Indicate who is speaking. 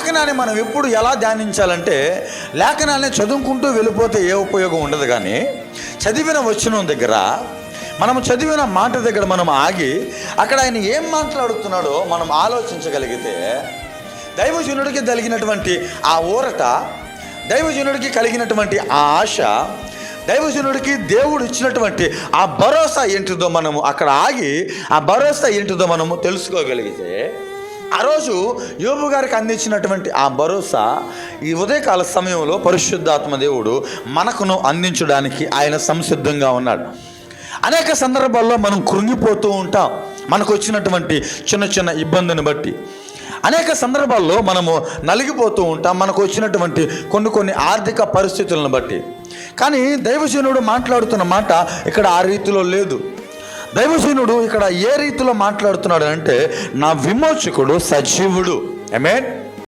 Speaker 1: లేఖనాన్ని మనం ఎప్పుడు ఎలా ధ్యానించాలంటే, లేఖనాన్ని చదువుకుంటూ వెళ్ళిపోతే ఏ ఉపయోగం ఉండదు, కానీ చదివిన వచనం దగ్గర, మనం చదివిన మాట దగ్గర మనం ఆగి అక్కడ ఆయన ఏం మాట్లాడుతున్నాడో మనం ఆలోచించగలిగితే, దైవజనుడికి కలిగినటువంటి ఆ ఊరట, దైవజనుడికి కలిగినటువంటి ఆ ఆశ, దైవజనుడికి దేవుడు ఇచ్చినటువంటి ఆ భరోసా ఏంటిదో మనము అక్కడ ఆగి ఆ భరోసా ఏంటిదో మనము తెలుసుకోగలిగితే, ఆ రోజు యోబు గారికి అందించినటువంటి ఆ భరోసా ఈ ఉదయకాల సమయంలో పరిశుద్ధాత్మ దేవుడు మనకును అందించడానికి ఆయన సంసిద్ధంగా ఉన్నాడు. అనేక సందర్భాల్లో మనం కృంగిపోతూ ఉంటాం, మనకు వచ్చినటువంటి చిన్న చిన్న ఇబ్బందిని బట్టి. అనేక సందర్భాల్లో మనము నలిగిపోతూ ఉంటాం, మనకు వచ్చినటువంటి కొన్ని ఆర్థిక పరిస్థితులను బట్టి. కానీ దైవజనుడు మాట్లాడుతున్న మాట ఇక్కడ ఆ రీతిలో లేదు. దైవజనుడు ఇక్కడ ఏ రీతిలో మాట్లాడుతున్నాడు అంటే, నా విమోచకుడు సజీవుడు. ఆమేన్.